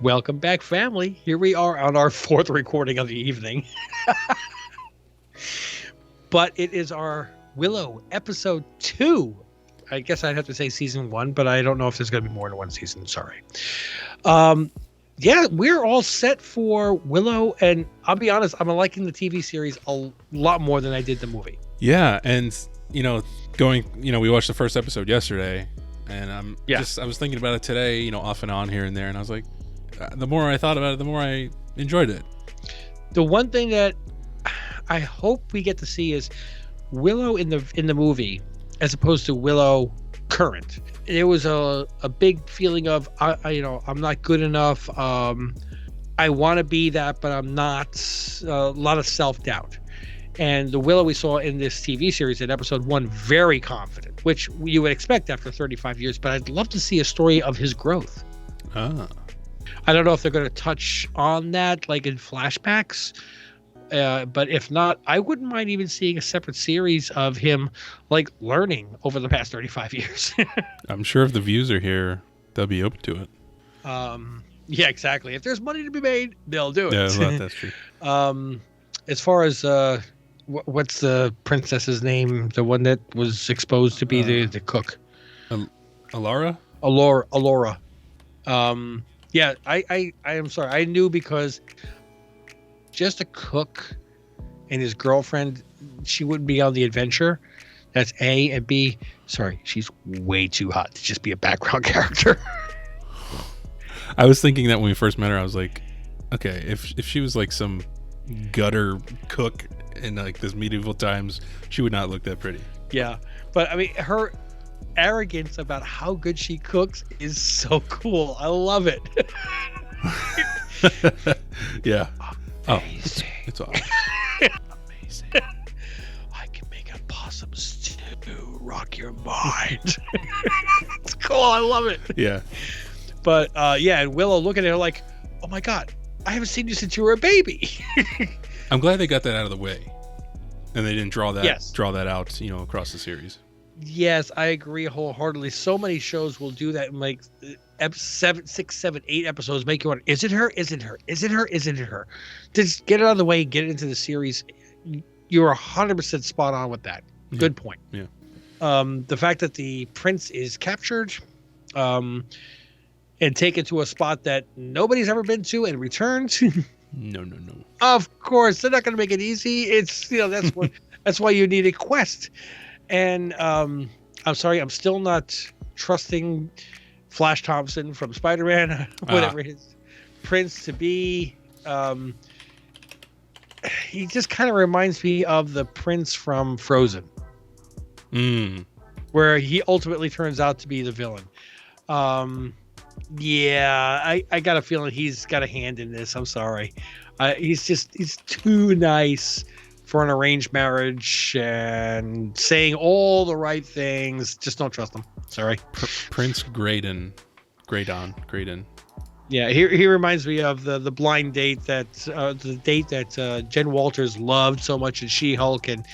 Welcome back, family. Here we are on our fourth recording of the evening. But it is our Willow episode 2. I guess I'd have to say season 1, but I don't know if there's going to be more than one season. Sorry. Yeah, we're all set for Willow, and I'll be honest, I'm liking the TV series a lot more than I did the movie. Yeah, and we watched the first episode yesterday, and I was thinking about it today, off and on here and there, and I was like, the more I thought about it, the more I enjoyed it. The one thing that I hope we get to see is Willow in the movie, as opposed to Willow current. There was a big feeling of I'm not good enough. I want to be that, but I'm not. A lot of self-doubt. And the Willow we saw in this TV series in episode 1, very confident, which you would expect after 35 years. But I'd love to see a story of his growth. I don't know if they're going to touch on that, like in flashbacks. But if not, I wouldn't mind even seeing a separate series of him like learning over the past 35 years. I'm sure if the views are here, they'll be open to it. Yeah, exactly. If there's money to be made, they'll do it. Yeah, well, that's true. As far as what's the princess's name? The one that was exposed to be the cook. ELORA? ELORA. Yeah, I am sorry. I knew because just a cook and his girlfriend, she wouldn't be on the adventure. That's A. And B, sorry, she's way too hot to just be a background character. I was thinking that when we first met her, I was like, okay, if she was like some gutter cook in like this medieval times, she would not look that pretty. Yeah, but I mean, her arrogance about how good she cooks is so cool. I love it. Yeah. Amazing. Oh, it's awesome. Amazing. I can make a possum stew. Rock your mind. It's cool. I love it. Yeah. But yeah, and Willow looking at her like, oh my God, I haven't seen you since you were a baby. I'm glad they got that out of the way, and they didn't draw that out, across the series. Yes, I agree wholeheartedly. So many shows will do that in like 7, 6, 7, 8 episodes. Make you wonder: is it her? Is it her? Is it her? Isn't it her? Just get it out of the way. Get it into the series. You're 100% spot on with that. Yeah. Good point. Yeah. The fact that the prince is captured, and taken to a spot that nobody's ever been to and returned. No. Of course, they're not going to make it easy. It's that's why you need a quest. And I'm sorry, I'm still not trusting Flash Thompson from Spider-Man, whatever his prince to be. He just kind of reminds me of the prince from Frozen, where he ultimately turns out to be the villain. Yeah, I got a feeling he's got a hand in this. I'm sorry. He's too nice for an arranged marriage and saying all the right things. Just don't trust him. Sorry. Prince Graydon. Yeah, he reminds me of the blind date that Jen Walters loved so much in She-Hulk, and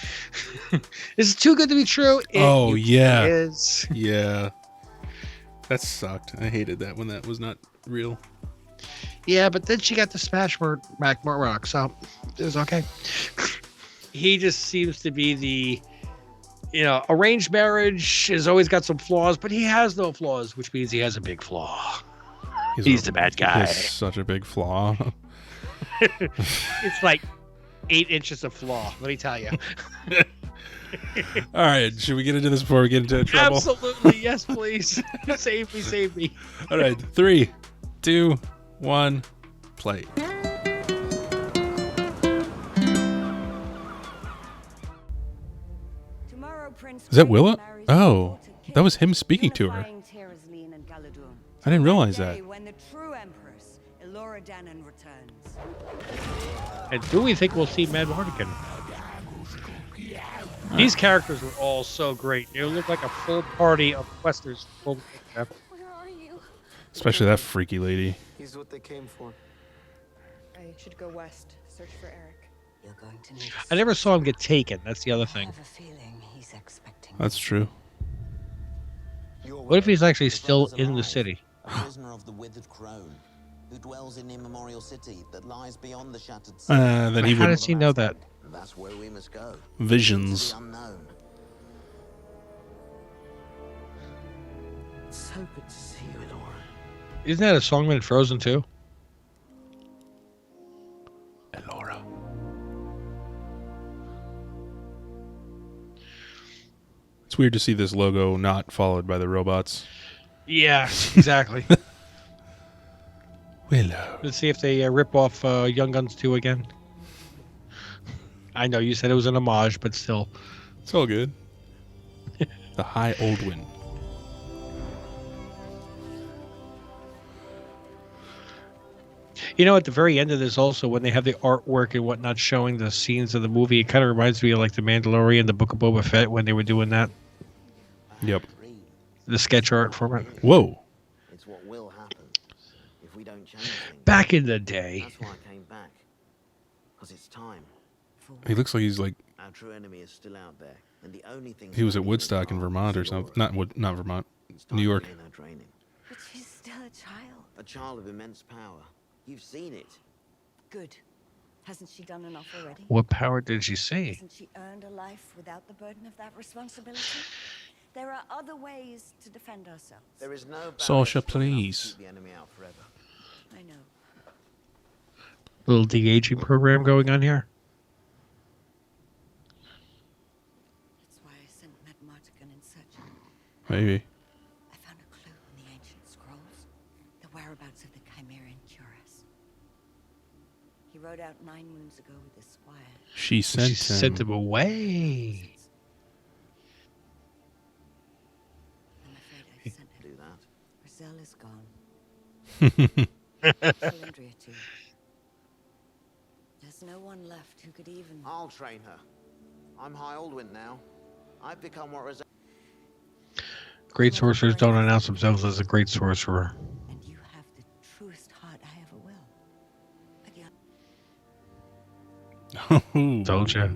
is it too good to be true? Yeah. It is. Yeah. That sucked. I hated that when that was not real. Yeah, but then she got to smash Mac Murdock, so it was okay. He just seems to be the, arranged marriage has always got some flaws, but he has no flaws, which means he has a big flaw. He's the bad guy. He's such a big flaw. It's like 8 inches of flaw, let me tell you. All right, should we get into this before we get into trouble? Absolutely, yes, please. Save me. All right, 3, 2, 1, play. Is that Willow? Oh, that was him speaking to her. I didn't realize that. When the true Empress, ELORA returns. And do we think we'll see Mad Mardigan? These characters were all so great. They look like a full party of questers. Where are you? Especially that freaky lady. He's what they came for. I should go west, search for Eric. You're going to need. I never saw him get taken. That's the other I thing. have a feeling he's expecting. That's true. What if he's actually still in the city? A prisoner of the withered crown. who dwells in the immemorial city that lies beyond the shattered sea. Then he How would does he know that? That's where we must go. visions. To the unknown. So good to see you, Elora. Isn't that a song in Frozen too? Elora. It's weird to see this logo not followed by the robots. Yeah, exactly. Willow. Let's see if they rip off Young Guns 2 again. I know you said it was an homage, but still. It's all good. The High Oldwin. You know, at the very end of this also, when they have the artwork and whatnot showing the scenes of the movie, it kind of reminds me of like The Mandalorian, the Book of Boba Fett, when they were doing that. Yep. The sketch art from it. Whoa. It's what will happen if we don't change things. Back in the day. That's why I came back. Because it's time. He looks like he's like Our true enemy is still out there, and the only thing he was at standing Woodstock in our Vermont or is something. Elora. Not Vermont. It's time New to York. begin our training. But she's still a child. A child of immense power. You've seen it. Good. Hasn't she done enough already? What power did she see? Hasn't she earned a life without the burden of that responsibility? There are other ways to defend ourselves. There is no Sasha, barrier strong enough to please. keep the enemy out forever. I know. Little de-aging program going on here. That's why I sent Matt Martigan in search. Maybe. I found a clue in the ancient scrolls. The whereabouts of the Chimerian Cuirass. He rode out 9 moons ago with his squire. She sent She him. sent him away. I'm afraid I sent him. Do that. Brazil is gone. Calendria too. There's no one left who could even. I'll train her. I'm High Oldwin now. I've become what was. Great sorcerers don't announce themselves as a great sorcerer. And you have the truest heart I ever will. But yeah, Told ya.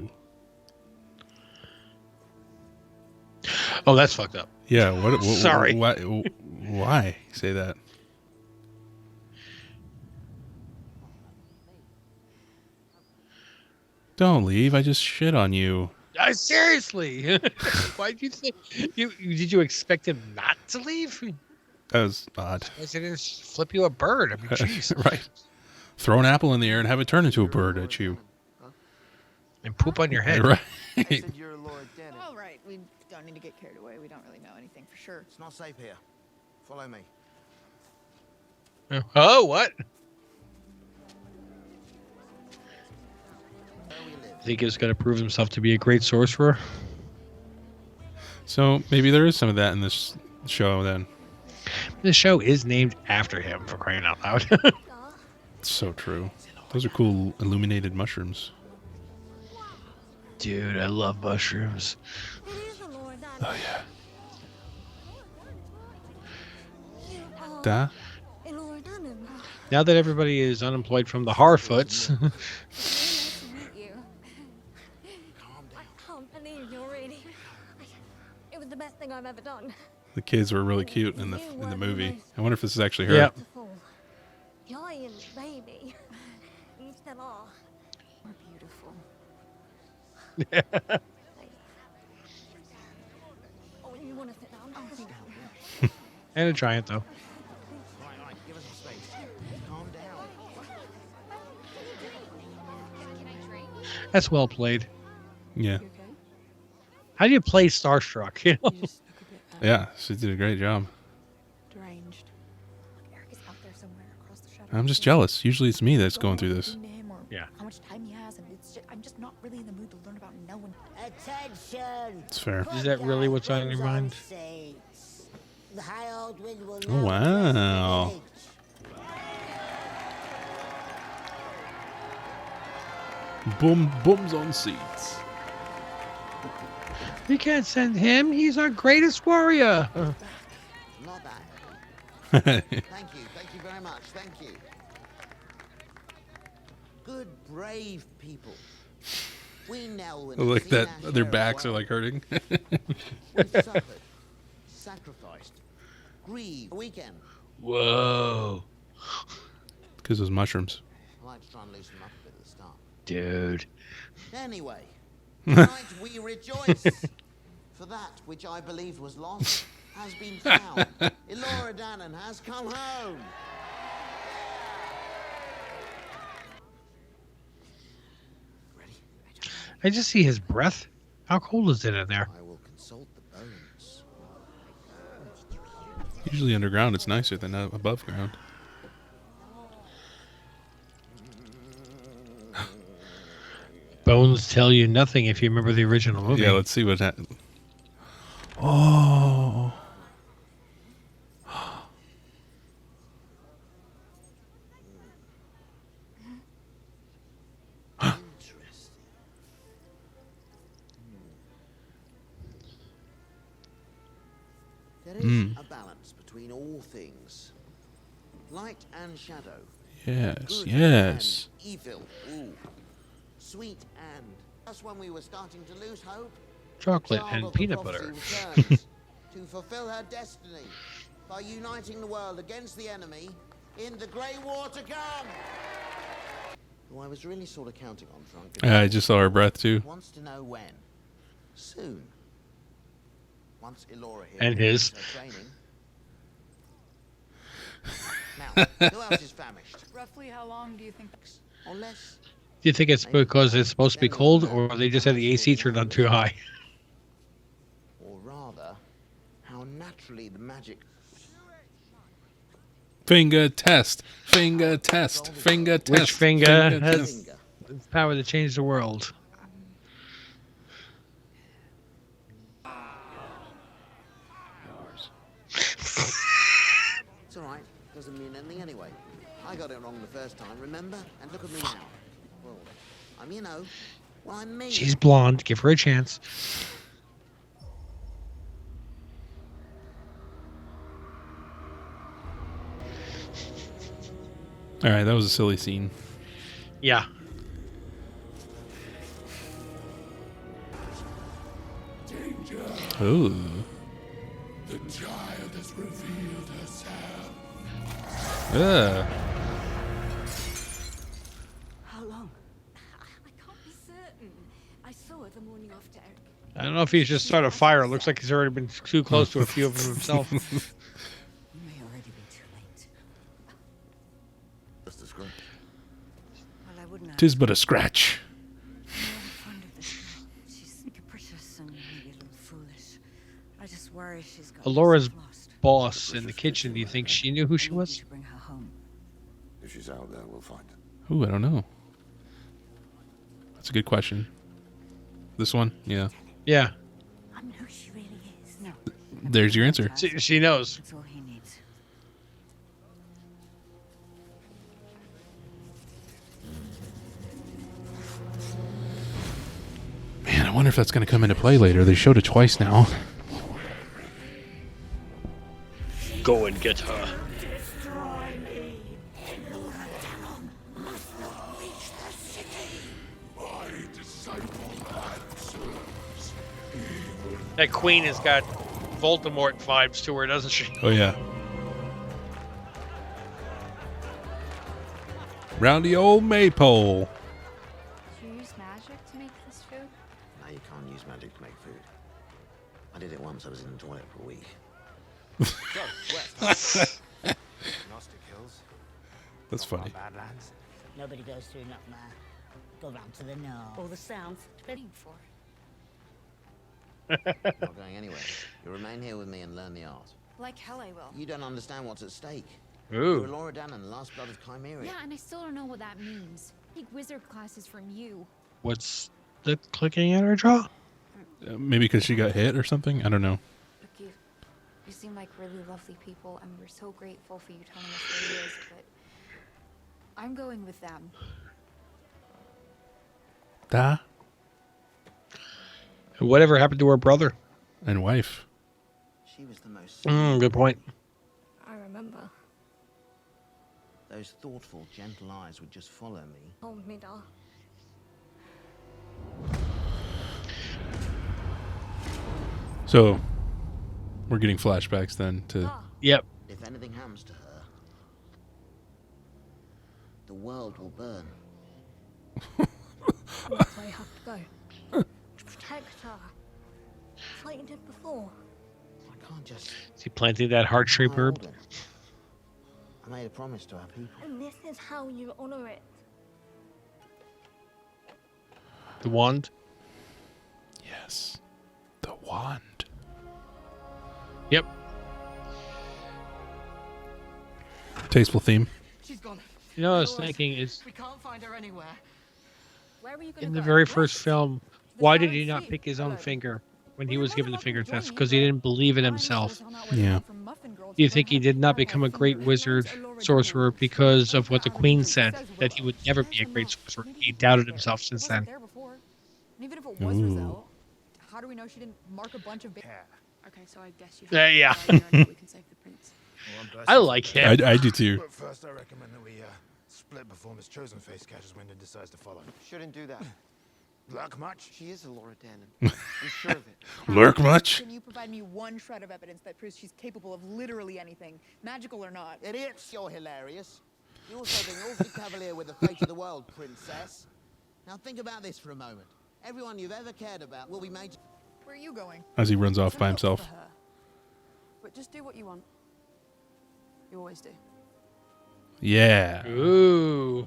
Oh, that's fucked up. Yeah. What Sorry. Why say that? Don't leave. I just shit on you. Seriously. Why did you think did you expect him not to leave? That was odd. I said just flip you a bird. I mean, jeez. Right. Throw an apple in the air and have it turn into a bird at you. And poop on your head. Right. You're Elora Dennon. All right, we don't need to get carried away. We don't really know anything for sure. It's not safe here. Follow me. Oh, what? Where we live. Think he's going to prove himself to be a great sorcerer? So maybe there is some of that in this show then. The show is named after him, for crying out loud. It's so true. Those are cool illuminated mushrooms. Dude, I love mushrooms. Oh yeah. Da? Now that everybody is unemployed from the Harfoots, I can't believe you're really. It was the best thing I've ever done. The kids were really cute in the movie. I wonder if this is actually her. yeah. Giant baby. You still are. we're beautiful. Oh, you want to sit down? And a giant, though. Right, give us some space. Calm down. That's well played. Yeah. How do you play Starstruck? You know? Yeah. She did a great job. Deranged. Eric is out there somewhere across the shadow. I'm just jealous. Usually it's me that's going through this. Him or Yeah. how much time he has, and it's just, I'm just not really in the mood to learn about no one. Attention! It's fair. Is that really what's on your mind? The High Oldwin will Oh, now wow. press the gate. Bums on seats. We can't send him. He's our greatest warrior. Not that. Thank you very much. Thank you. Good, brave people. We know when Like we've that. seen our Their hero backs are well. like hurting. We've suffered, sacrificed, grieved. Weekend. Whoa. Because those mushrooms. I like to try and loosen them up a bit at the start. Dude. Anyway, tonight we rejoice. For that which I believed was lost has been found. Elora Danan has come home. Ready? I just see his breath. How cold is it in there? I will consult the bones. Usually underground, it's nicer than above ground. Bones tell you nothing if you remember the original movie. Yeah, let's see what happened. Oh. Interesting. There is a balance between all things. Light and shadow. Yes, Good yes. and evil. Ooh. Sweet and... Just when we were starting to lose hope, Chocolate child and of the peanut prophecy butter. returns to fulfill her destiny by uniting the world against the enemy in the Grey War to come. Who I was really sort of counting on for Uncle I just saw her breath too. wants to know when. Soon. Once Elora here And his. finishes her training. Now, who else is famished? Roughly how long do you think? Or less? Do you think it's because it's supposed to be cold, or they just had the AC turned on too high? Or rather, how naturally the magic... Finger test. Finger test. Finger test. Which finger has Finger. the power to change the world? It's alright. Doesn't mean anything anyway. I got it wrong the first time, remember? And look at me now. Well, I'm, you know, well, I'm me. She's blonde. Give her a chance. All right, that was a silly scene. Yeah. Ooh. The child has revealed herself. How long? I can't be certain. I saw her the morning after Eric. I don't know if he's just started a fire. It looks like he's already been too close to a few of them himself. You may already be too late. Just a scratch. Well, I wouldn't have. Tis but a scratch. I'm fond of this girl. She's capricious and maybe a little foolish. I just worry she's got Elora's herself lost. boss in the kitchen. Do you think she knew who she I need was? to bring her home. If she's out there, we'll find her. Ooh, I don't know. That's a good question. This one? Yeah. Yeah. I know who she really is. No. There's your answer. She knows. That's all he needs. Man, I wonder if that's going to come into play later. They showed it twice now. Go and get her. That queen has got Voldemort vibes to her, doesn't she? Oh, yeah. Roundy old maypole. Did you use magic to make this food? No, you can't use magic to make food. I did it once. I was in the toilet for a week. Gnostic hills. That's funny. Badlands. Nobody goes through nothing. Go round to the north. All the sounds waiting for. Not going anywhere. You remain here with me and learn the art. Like hell I will. You don't understand what's at stake. Ooh. You're Elora Danan, the last blood of Chimera. Yeah, and I still don't know what that means. Take wizard classes from you. What's the clicking at her jaw? Maybe because she got hit or something? I don't know. Look, you seem like really lovely people, and we're so grateful for you telling us where it is, but I'm going with them. Da. Whatever happened to her brother? And wife. She was the most... Good point. I remember. Those thoughtful, gentle eyes would just follow me. Hold me, doll. So, we're getting flashbacks then to... Yep. If anything happens to her, the world will burn. That's where you have to go. To protect her. It's like you did before. I can't just... Is he planting that heart-shaped my herb? organ. I made a promise to our people. And this is how you honor it. The wand? Yes. The wand. Yep. Tasteful theme. She's gone. You know what I was thinking is, We can't find her anywhere. Where were you gonna in go? the very first film, The why did silent he not sea. pick his own Hello. finger when Well, he you're was more given than the finger welcome to join test? me, Because he but didn't believe in I'm himself. sure it's not Yeah. worth from Muffin Girl to Do you go think he have did not her become a finger. great wizard, ELORA sorcerer, didn't. because of what the I'm Queen proud of said, him. that he would never be a Says great enough. sorcerer? Maybe He he doubted was himself there. since He wasn't then. there before. And even if it was Ooh. Roselle, how do we know she didn't mark a bunch of Yeah. Okay, so I guess you Yeah. have to decide how we can save the prince. Well, I'm I like him. I do too. But first, I recommend that we split before Miss Chosen Face catches wind and decides to follow. Shouldn't do that. Luck much? She is ELORA Danon. I'm sure of it. Lurk much? Can you provide me one shred of evidence that proves she's capable of literally anything, magical or not? Idiots, you're hilarious. You're also being awfully cavalier with the fate of the world, princess. Now think about this for a moment. Everyone you've ever cared about will be made to... Where are you going? As he runs off by Look for himself. her. But just do what you want. You always do. Yeah. Ooh.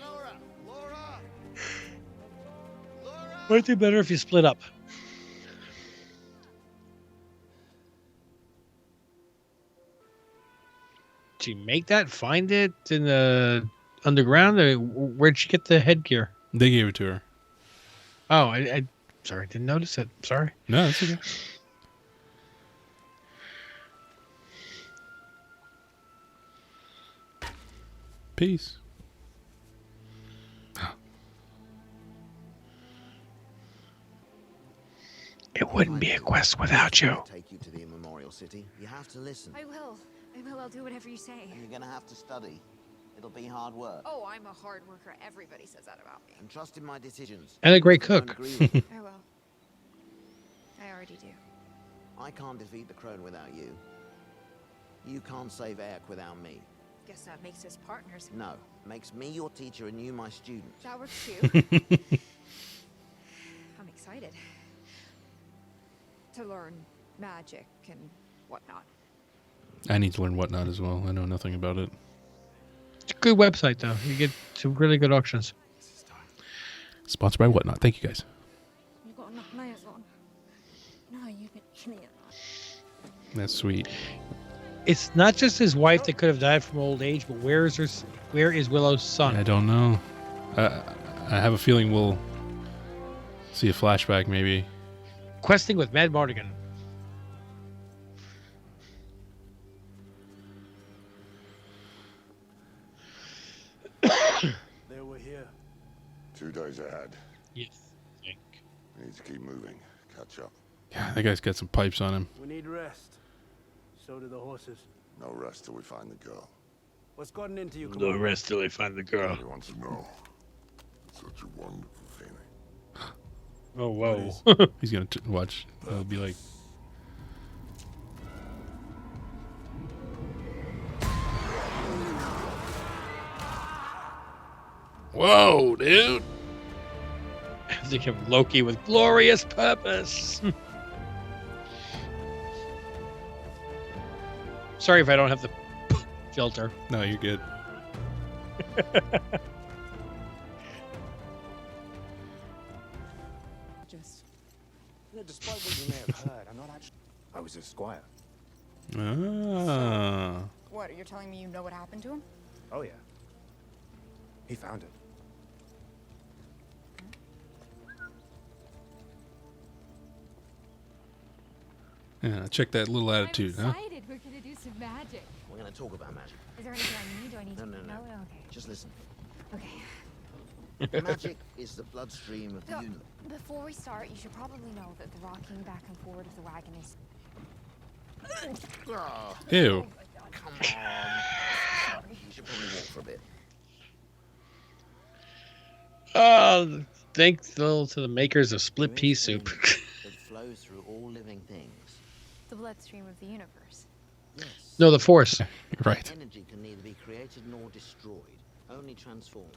Laura! Laura! Laura! Might it be better if you split up? Did you make that? Find it in the underground? Or where'd you get the headgear? They gave it to her. Oh, I sorry, didn't notice it. Sorry. No, that's okay. Peace. It wouldn't be a quest without you. Take you to the immemorial city. You have to listen. I will. I'll do whatever you say. And you're gonna have to study. It'll be hard work. Oh, I'm a hard worker. Everybody says that about me. And trust in my decisions. And a great If you don't cook. agree with them, I will. I already do. I can't defeat the Crone without you. You can't save Aerk without me. Guess that makes us partners. No, makes me your teacher and you my student. That works too. I'm excited to learn magic and whatnot. I need to learn whatnot as well. I know nothing about it. It's a good website, though. You get some really good auctions. Sponsored by Whatnot. Thank you guys. You've got enough layers on. No, you've been killing it. That's sweet. It's not just his wife that could have died from old age, but where is Willow's son? I don't know. I have a feeling we'll see a flashback maybe. Questing with Mad Mardigan. They were here. 2 days ahead. Yes. I think. We need to keep moving. Catch up. Yeah, that guy's got some pipes on him. We need rest. So do the horses. No rest till we find the girl. What's gotten into you? No rest till they find the girl. He wants to know. Such a wonderful feeling. Oh, whoa. He's gonna watch. It'll be like. Whoa, dude! I think of Loki with glorious purpose. Sorry if I don't have the filter. No, you're good. Just Yeah, despite what you may have heard, I'm not actually. I was his squire. Ah. what? You're telling me you know what happened to him? Oh, yeah. He found it. Yeah, check that little attitude, huh? excited. We're gonna do some magic. We're gonna talk about magic. Is there anything I need? Do I need No, to? no, no. Okay. Just listen. Okay. Magic is the bloodstream of the So, universe. before we start, you should probably know that the rocking back and forward of the wagon is. Oh, Ew. come on. You should probably walk for a bit. Thankful to the makers of split pea soup. That flows through all living things. The bloodstream of the universe. Yes. No, the Force. Right. Energy can neither be created nor destroyed, only transformed.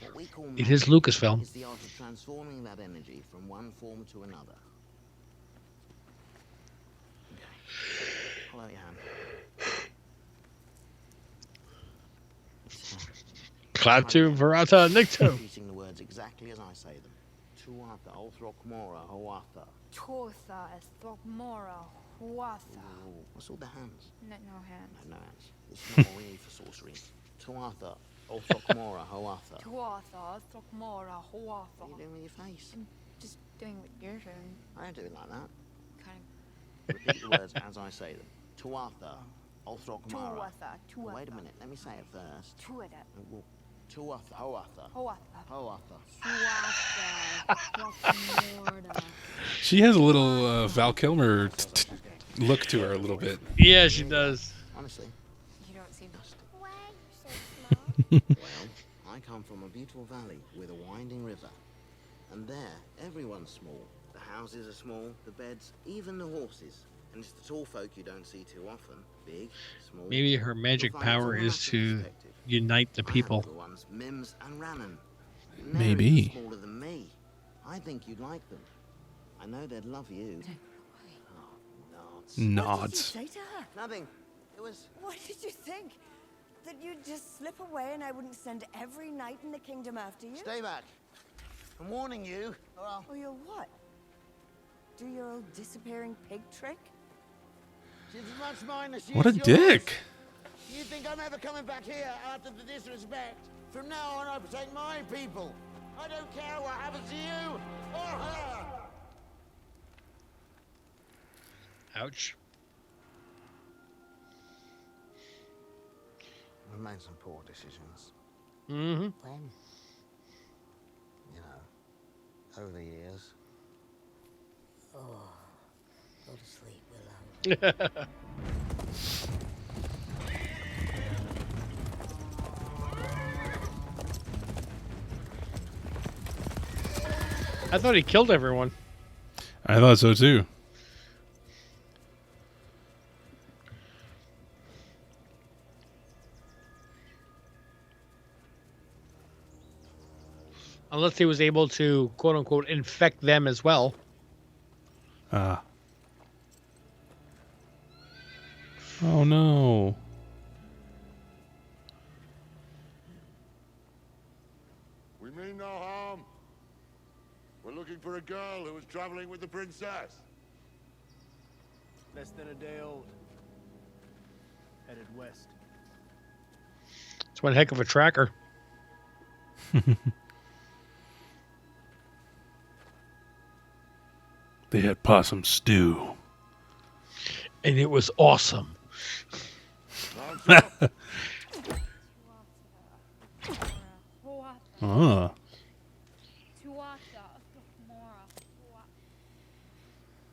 What we call It is magic Lucasfilm. is the art of transforming that energy from one form to another. Okay. Hold out your hand. Klaatu, Verata, Nikto. Repeating the words exactly as I say them. Tuatha, Olthrockmora, Hoatha. Tuatha, Throckmora, Huatha. Ooh, what's all the hands? No hands. No hands. It's not what we need for sorcery. Tuatha, Olthrockmora, Hoatha. Tuatha, Throckmora, Huatha. What are you doing with your face? I'm just doing what you're doing. I don't do it like that. Kind Repeat the words as I say them. Tuatha, Olthrockmara. Tuatha. Wait a minute, let me say it first. Tuatha. Tuatha, Hoatha. Huatha. Hoatha. Tuatha, Throckmora. She has a little Val Kilmer look to her a little bit. Yeah, she does. Honestly. You don't seem... Why are you so small? Well, I come from a beautiful valley with a winding river. And there, everyone's small. The houses are small, the beds, even the horses. And it's the tall folk you don't see too often. Big, small. Maybe her magic power is to unite the people. The ones, Mims and Rannon. Maybe. Smaller than me. I think you'd like them. I know they'd love you. Oh, nods. Nods. What did you say to her? Nothing. It was... What did you think? That you'd just slip away and I wouldn't send every knight in the kingdom after you? Stay back. I'm warning you. Or you'll what? Do your old disappearing pig trick? She's as much mine as she What a is yours. dick. You think I'm ever coming back here after the disrespect? From now on, I protect my people. I don't care what happens to you or her. Ouch. We've made some poor decisions. Mm-hmm. When? You know, over the years. Oh, go to sleep, Willow. I thought he killed everyone. I thought so too. Unless he was able to, quote unquote, infect them as well. Oh no. We mean no harm. We're looking for a girl who was traveling with the princess. Less than a day old. Headed west. It's one heck of a tracker. They had possum stew. And it was awesome. Ah.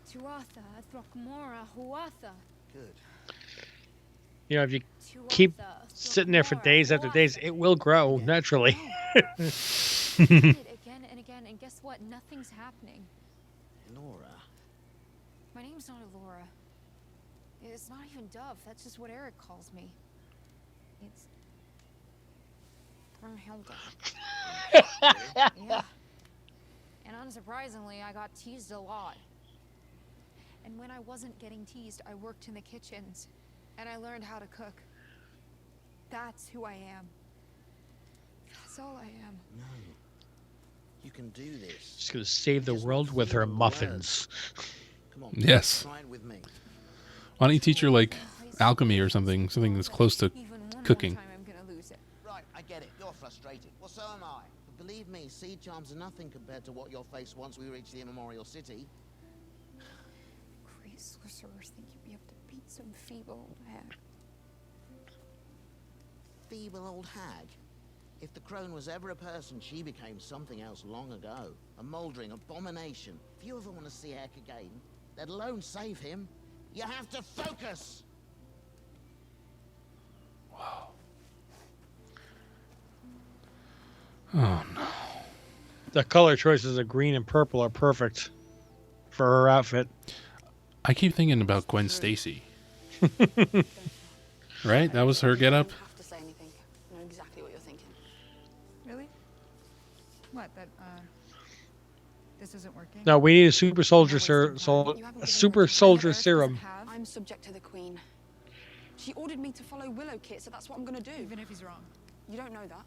Tuatha, Throckmora, Huatha. Good. You know, if you keep sitting there for days after days, it will grow naturally. Again and again, and guess what? Nothing's happening. Elora. My name's not Elora. It's not even Dove. That's just what Eric calls me. It's Brunhilde. Yeah. And unsurprisingly, I got teased a lot. And when I wasn't getting teased, I worked in the kitchens. And I learned how to cook. That's who I am. That's all I am. No. You can do this. She's going to save the world with her muffins. Come on. Yes. Try it with me. Why don't you teach her like alchemy or something that's close to cooking? Time I'm gonna lose it. Right, I get it. You're frustrated. Well, so am I. But believe me, seed charms are nothing compared to what you'll face once we reach the immemorial city. Great sorcerers think you'd be able to beat some feeble old hag. Feeble old hag. If the crone was ever a person, she became something else long ago. A mouldering abomination. If you ever want to see Eric again, let alone save him, you have to focus! Wow. Oh no. The color choices of green and purple are perfect for her outfit. I keep thinking about Gwen Stacy. Right? That was her get up. You don't have to say anything. I know exactly what you're thinking. Really? What? That this isn't working? No, we need a super soldier serum. I'm subject to the Queen. She ordered me to follow Willow, Kit, so that's what I'm gonna do. Even if he's wrong. You don't know that.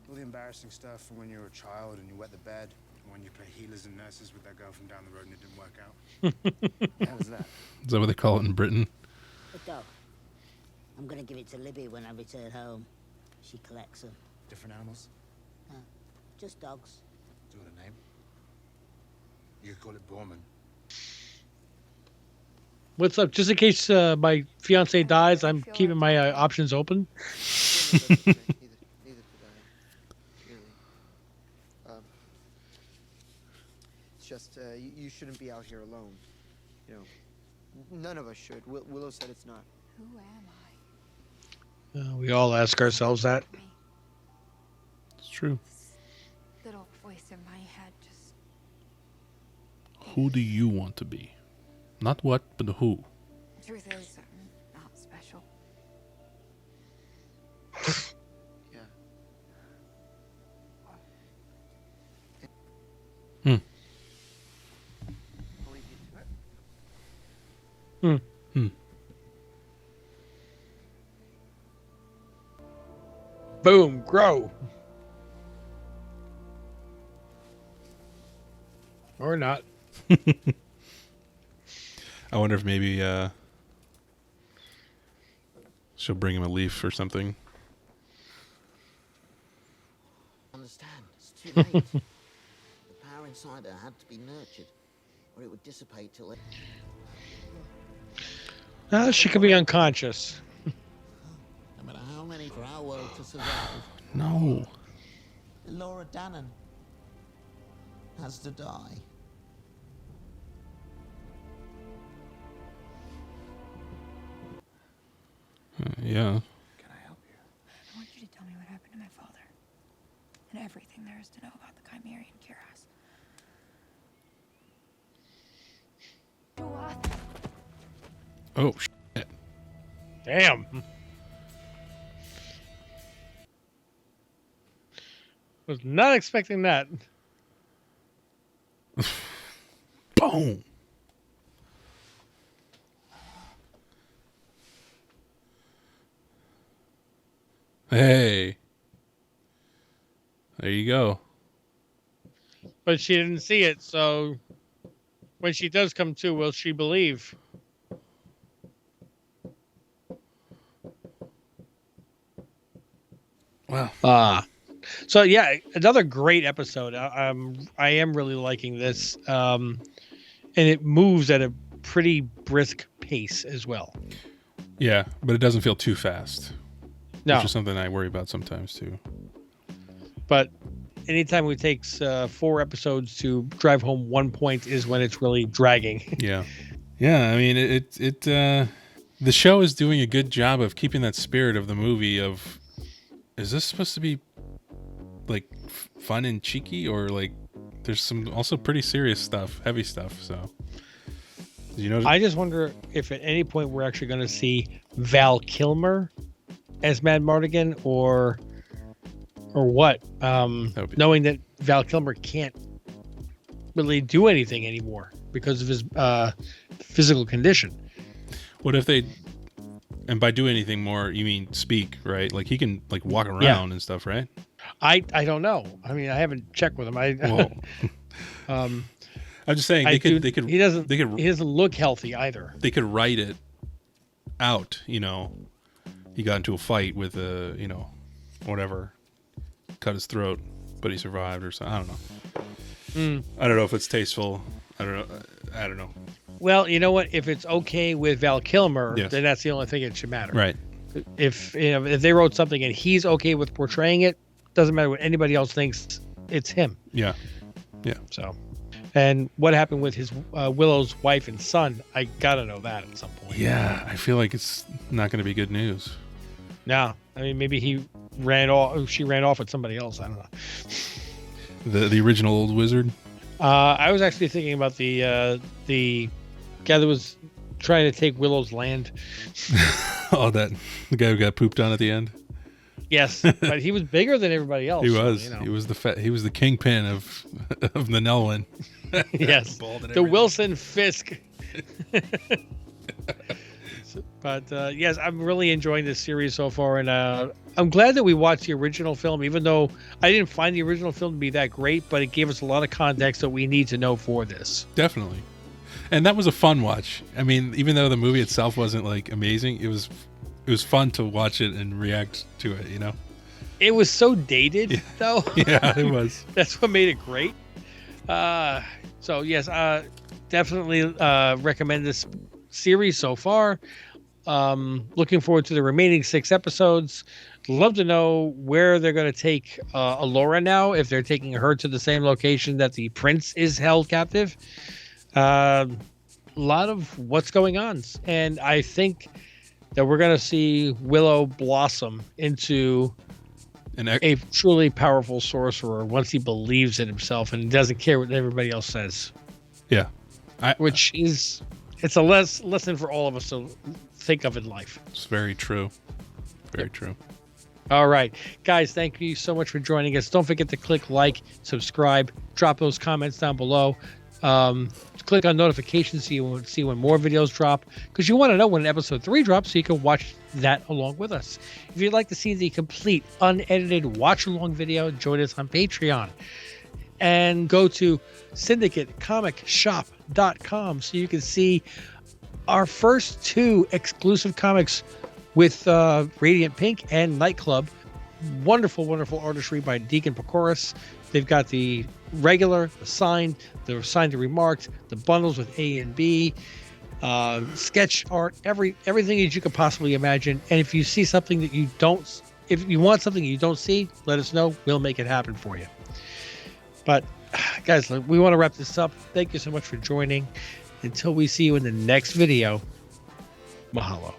All the embarrassing stuff from when you were a child and you wet the bed, and when you play healers and nurses with that girl from down the road and it didn't work out. How was that? Is that what they call it in Britain? A dog. I'm gonna give it to Libby when I return home. She collects them. Different animals? Just dogs. Do you want a name? You could call it Borman. What's up? Just in case my fiance dies, I'm keeping my options open. Neither could I, really. It's just, you shouldn't be out here alone. You know, none of us should. Willow said it's not. Who am I? We all ask ourselves that. It's true. This little voice in my head just... Who do you want to be? Not what, but who. The truth is, I'm not special. Yeah. I'll leave you to it. Boom, grow. Or not. I wonder if maybe she'll bring him a leaf or something. Understand, it's too late. The power inside her had to be nurtured, or it would dissipate till it... She could be unconscious. No matter how many for our world to survive, No. ELORA Dannon has to die. Yeah. Can I help you? I want you to tell me what happened to my father. And everything there is to know about the Chimerian cuirass. Oh, shit. Damn. Was not expecting that. Boom. Hey. There you go. But she didn't see it, so when she does come to, will she believe? Wow. So yeah, another great episode. I am really liking this, and it moves at a pretty brisk pace as well. Yeah, but it doesn't feel too fast. No, which is something I worry about sometimes too. But anytime it takes 4 episodes to drive home 1 point is when it's really dragging. Yeah, yeah. I mean, the show is doing a good job of keeping that spirit of the movie. Of, is this supposed to be like fun and cheeky, or like there's some also pretty serious stuff, heavy stuff? So, you know, I just wonder if at any point we're actually going to see Val Kilmer as Mad Mardigan, or what? Knowing that Val Kilmer can't really do anything anymore because of his physical condition. What if they, and by do anything more, you mean speak, right? Like he can like walk around and stuff, right? I don't know. I mean, I haven't checked with him. I'm just saying he doesn't look healthy either. They could write it out, you know. He got into a fight with whatever, cut his throat, but he survived or something. I don't know. I don't know if it's tasteful. I don't know. Well, you know what? If it's okay with Val Kilmer, then that's the only thing that should matter. Right. If they wrote something and he's okay with portraying it, doesn't matter what anybody else thinks. It's him. Yeah. Yeah. So, and what happened with his Willow's wife and son? I gotta know that at some point. Yeah, I feel like it's not going to be good news. No, I mean maybe she ran off with somebody else. I don't know. The original old wizard. I was actually thinking about the guy that was trying to take Willow's land. Oh, the guy who got pooped on at the end. Yes, but he was bigger than everybody else. He was. So, you know. He was the kingpin of the Nelwyn. Yes, the Wilson Fisk. But yes, I'm really enjoying this series so far, and I'm glad that we watched the original film, even though I didn't find the original film to be that great, but it gave us a lot of context that we need to know for this. Definitely. And that was a fun watch. I mean, even though the movie itself wasn't like amazing, it was fun to watch it and react to it, you know? It was so dated, though. Yeah, it was. That's what made it great. So, yes, definitely recommend this series so far. Looking forward to the remaining 6 episodes. Love to know where they're going to take ELORA now, if they're taking her to the same location that the prince is held captive. A lot of what's going on. And I think that we're going to see Willow blossom into a truly powerful sorcerer once he believes in himself and doesn't care what everybody else says. Yeah. It's a lesson for all of us to think of in life. It's very true. Very true. All right, guys, thank you so much for joining us. Don't forget to click like, subscribe, drop those comments down below. Click on notifications so you will see when more videos drop, because you want to know when episode 3 drops so you can watch that along with us. If you'd like to see the complete unedited watch along video, join us on Patreon and go to syndicatecomic.shop.com so you can see our first 2 exclusive comics with Radiant Pink and Nightclub. Wonderful artistry by Deacon Pacoris. They've got the regular, the signed to remarked, the bundles with A and B, sketch art, everything that you could possibly imagine. And if you see something that you don't, if you want something you don't see, let us know. We'll make it happen for you. But guys, we want to wrap this up. Thank you so much for joining. Until we see you in the next video, mahalo.